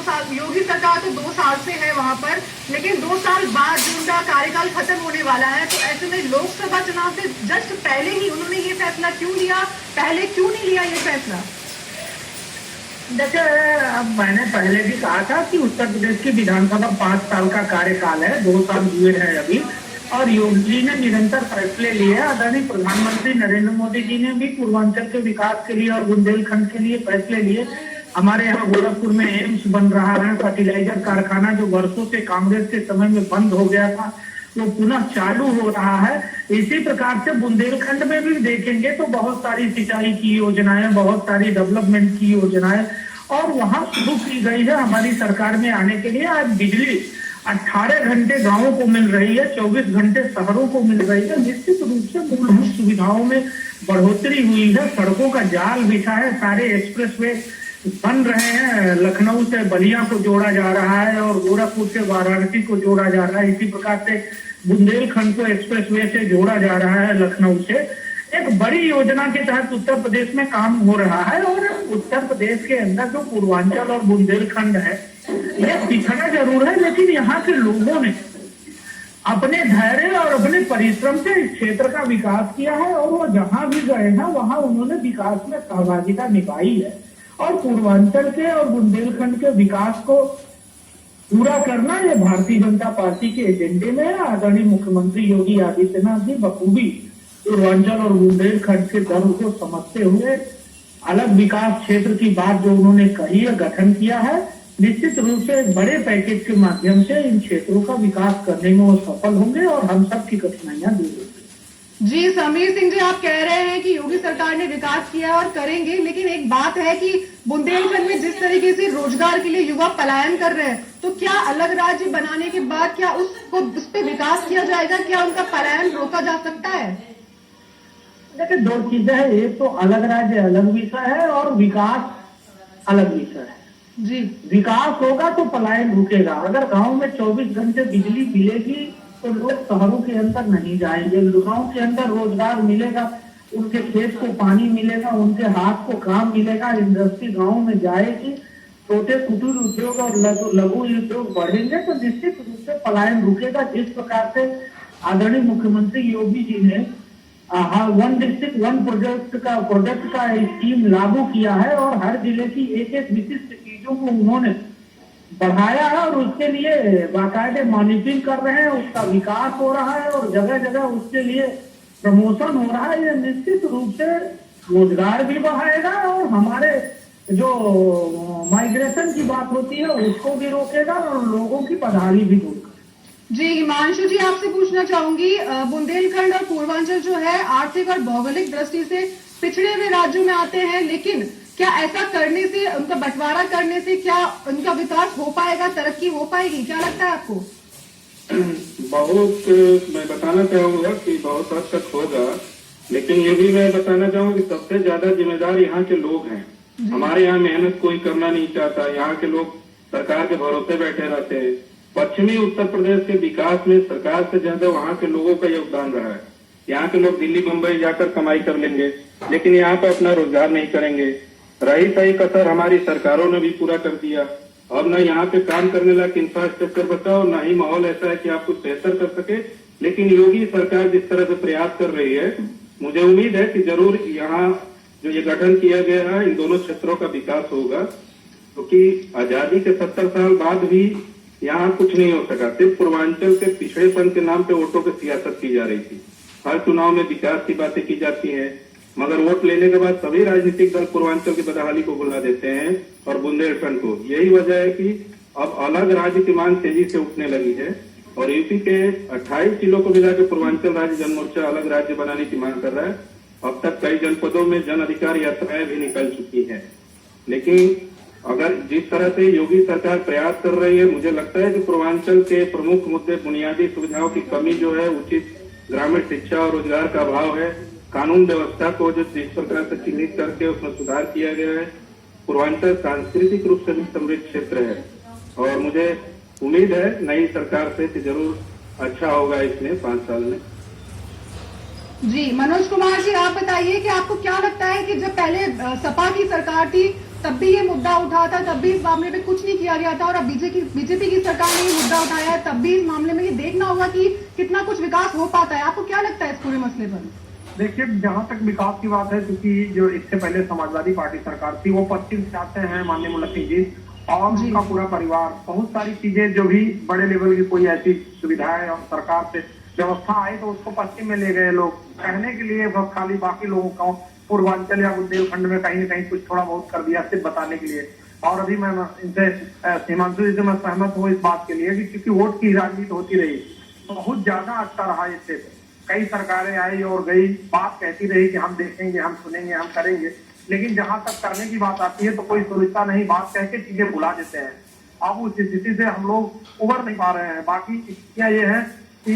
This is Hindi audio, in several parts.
साल योगी सरकार तो 2 साल से है वहां पर, लेकिन 2 साल बाद जो उनका कार्यकाल खत्म होने वाला है, तो ऐसे में लोकसभा चुनाव से जस्ट पहले ही उन्होंने ये फैसला क्यों लिया, पहले क्यों नहीं लिया ये फैसला? देखिए, अब मैंने पहले भी कहा था कि उत्तर प्रदेश की विधानसभा 5 साल का कार्यकाल है, 2 साल हुए हैं अभी, और योगी जी ने निरंतर फैसले लिए। आदरणीय प्रधानमंत्री नरेंद्र मोदी जी ने भी पूर्वांचल के विकास के लिए और बुंदेलखंड के लिए फैसले लिए। हमारे यहाँ गोरखपुर में एम्स बन रहा है, फर्टिलाइजर कारखाना जो वर्षों से कांग्रेस के समय में बंद हो गया था वो पुनः चालू हो रहा है। इसी प्रकार से बुंदेलखंड में भी देखेंगे तो बहुत सारी सिंचाई की योजनाएं, बहुत सारी डेवलपमेंट की योजनाएं और वहां शुरू की गई है हमारी सरकार में आने के लिए। आज बिजली 18 घंटे गांवों को मिल रही है, 24 घंटे शहरों को मिल रही है। निश्चित रूप से मूलभूत सुविधाओं में बढ़ोतरी हुई है, सड़कों का जाल बिछा है, सारे एक्सप्रेसवे बन रहे हैं, लखनऊ से बलिया को जोड़ा जा रहा है और गोरखपुर से वाराणसी को जोड़ा जा रहा है। इसी प्रकार से बुंदेलखंड को एक्सप्रेसवे से जोड़ा जा रहा है लखनऊ से। एक बड़ी योजना के तहत उत्तर प्रदेश में काम हो रहा है और उत्तर प्रदेश के अंदर जो पूर्वांचल और बुंदेलखंड है ये पिछड़ा जरूर है, लेकिन यहाँ के लोगों ने अपने धैर्य और अपने परिश्रम से इस क्षेत्र का विकास किया है और वो जहां भी गए हैं वहां उन्होंने विकास में सहभागिता निभाई है। और पूर्वांचल के और बुंदेलखंड के विकास को पूरा करना ये भारतीय जनता पार्टी के एजेंडे में है। आदरणीय मुख्यमंत्री योगी आदित्यनाथ जी बखूबी पूर्वांचल और बुंदेलखंड के दर्द को समझते हुए अलग विकास क्षेत्र की बात जो उन्होंने कही है, गठन किया है, निश्चित रूप से बड़े पैकेज के माध्यम से इन क्षेत्रों का विकास करने में वो सफल होंगे और हम सब की कठिनाइयां दूर होंगी। जी समीर सिंह जी, आप कह रहे हैं कि योगी सरकार ने विकास किया और करेंगे, लेकिन एक बात है कि बुंदेलखंड में जिस तरीके से रोजगार के लिए युवा पलायन कर रहे हैं, तो क्या अलग राज्य बनाने के बाद क्या उस पर विकास किया जाएगा? क्या उनका पलायन रोका जा सकता है? देखिए, 2 चीजें हैं, एक तो अलग राज्य अलग विषय है और विकास अलग विषय है। जी, विकास होगा तो पलायन रुकेगा। अगर गांव में 24 घंटे बिजली मिलेगी तो लोग शहरों के अंदर नहीं जाएंगे, गांव के अंदर रोजगार मिलेगा, उनके खेत को पानी मिलेगा, उनके हाथ को काम मिलेगा, इंडस्ट्री गांव में जाएगी, छोटे कुटीर उद्योग और लघु उद्योग बढ़ेंगे तो निश्चित रूप से पलायन रुकेगा। जिस प्रकार से आदरणीय मुख्यमंत्री योगी जी ने 1 डिस्ट्रिक्ट 1 प्रोजेक्ट का स्कीम लागू किया है और हर जिले की एक विशिष्ट चीजों को उन्होंने बढ़ाया है और उसके लिए बाकायदे मॉनिटरिंग कर रहे हैं, उसका विकास हो रहा है और जगह जगह उसके लिए प्रमोशन हो रहा है। ये निश्चित रूप से रोजगार भी बढ़ाएगा और हमारे जो माइग्रेशन की बात होती है उसको भी रोकेगा और लोगों की बदहाली भी दूर करेगा। जी हिमांशु जी, आपसे पूछना चाहूंगी, बुंदेलखंड और पूर्वांचल जो है आर्थिक और भौगोलिक दृष्टि से पिछड़े हुए राज्यों में आते हैं, लेकिन क्या ऐसा करने से, उनका बंटवारा करने से क्या उनका विकास हो पाएगा, तरक्की हो पाएगी? क्या लगता है आपको? बहुत मैं बताना चाहूंगा कि बहुत हद तक होगा, लेकिन ये भी मैं बताना चाहूंगा कि सबसे ज्यादा जिम्मेदार यहाँ के लोग हैं। हमारे यहाँ मेहनत कोई करना नहीं चाहता, यहाँ के लोग सरकार के भरोसे बैठे रहते हैं। पश्चिमी उत्तर प्रदेश के विकास में सरकार से ज्यादा वहाँ के लोगों का योगदान रहा है। यहाँ के लोग दिल्ली मुंबई जाकर कमाई कर लेंगे, लेकिन यहाँ पे अपना रोजगार नहीं करेंगे। रही सही कसर हमारी सरकारों ने भी पूरा कर दिया। अब न यहाँ पे काम करने लायक इंफ्रास्ट्रक्चर बचा और न ही माहौल ऐसा है कि आप कुछ बेहतर कर सके। लेकिन योगी सरकार जिस तरह से प्रयास कर रही है, मुझे उम्मीद है कि जरूर यहाँ जो ये गठन किया गया है इन दोनों क्षेत्रों का विकास होगा, क्योंकि आजादी के 70 साल बाद भी यहाँ कुछ नहीं हो सका। सिर्फ पूर्वांचल के पिछड़ेपन के नाम पे वोटों की सियासत की जा रही थी। हर चुनाव में विकास की बातें की जाती है, मगर वोट लेने के बाद सभी राजनीतिक दल पूर्वांचल की बदहाली को बुला देते हैं और बुंदेलखंड को। यही वजह है कि अब अलग राज्य की मांग तेजी से उठने लगी है और यूपी के 28 जिलों को मिलाकर पूर्वांचल राज्य जनमोर्चा अलग राज्य बनाने की मांग कर रहा है। अब तक कई जनपदों में जन अधिकार यात्राएं भी निकल चुकी है। लेकिन अगर जिस तरह से योगी सरकार प्रयास कर रही है, मुझे लगता है कि पूर्वांचल के प्रमुख मुद्दे बुनियादी सुविधाओं की कमी जो है, उचित ग्रामीण शिक्षा और रोजगार का अभाव है, कानून व्यवस्था को जो जिस प्रकार से चिन्हित करके उसमें सुधार किया गया है। पूर्वांचल सांस्कृतिक रूप से भी समृद्ध क्षेत्र है और मुझे उम्मीद है नई सरकार से कि जरूर अच्छा होगा इसमें 5 साल में। जी मनोज कुमार जी, आप बताइए कि आपको क्या लगता है कि जब पहले सपा की सरकार थी तब भी ये मुद्दा उठा था, तब भी इस मामले में कुछ नहीं किया गया था, और अब बीजेपी की सरकार ने ये मुद्दा उठाया है, तब भी इस मामले में ये देखना होगा कि कितना कुछ विकास हो पाता है। आपको क्या लगता है इस पूरे मसले पर? देखिए, जहां तक विकास की बात है, क्योंकि जो इससे पहले समाजवादी पार्टी सरकार थी वो पश्चिम से आते हैं माननीय मुल्ला सिंह जी और उनका पूरा परिवार, बहुत सारी चीजें जो भी बड़े लेवल की कोई ऐसी सुविधाएं और सरकार से व्यवस्था आई तो उसको पश्चिम में ले गए लोग कहने के लिए, बस खाली बाकी लोगों को पूर्वांचल या बुंदेलखंड में कहीं न कहीं कुछ थोड़ा बहुत कर दिया सिर्फ बताने के लिए। और अभी मैं इनसे हिमांशु जी से मैं सहमत हूँ इस बात के लिए कि क्योंकि वोट की राजनीति होती रही, बहुत ज्यादा अच्छा रहा ये क्षेत्र। कई सरकारें आई और गई, बात कहती रही कि हम देखेंगे, हम सुनेंगे, हम करेंगे, लेकिन जहां तक करने की बात आती है तो कोई सोचता नहीं, बात कह के चीजें भुला देते हैं। अब उस स्थिति से हम लोग उबर नहीं पा रहे हैं। बाकी स्थितियां ये है कि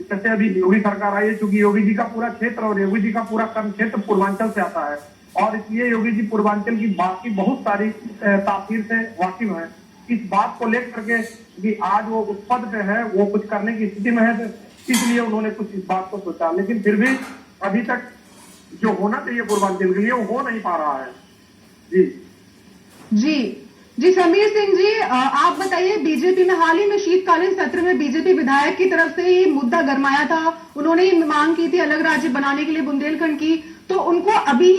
जैसे अभी योगी सरकार आई है, चूंकि योगी जी का पूरा क्षेत्र और योगी जी का पूरा कर्म क्षेत्र पूर्वांचल से आता है और इसलिए योगी जी पूर्वांचल की बाकी बहुत सारी तासीर से वाकिफ है। इस बात को लेकर के कि आज वो उस पद पे है, वो कुछ करने की स्थिति में है, इसलिए उन्होंने कुछ इस बात को सोचा, लेकिन फिर भी अभी तक जो होना चाहिए पूर्वांचल के लिए वो हो नहीं पा रहा है। जी समीर सिंह जी, आप बताइए, बीजेपी में हाल ही में शीतकालीन सत्र में बीजेपी विधायक की तरफ से ये मुद्दा गरमाया था, उन्होंने ये मांग की थी अलग राज्य बनाने के लिए बुंदेलखंड की, तो उनको अभी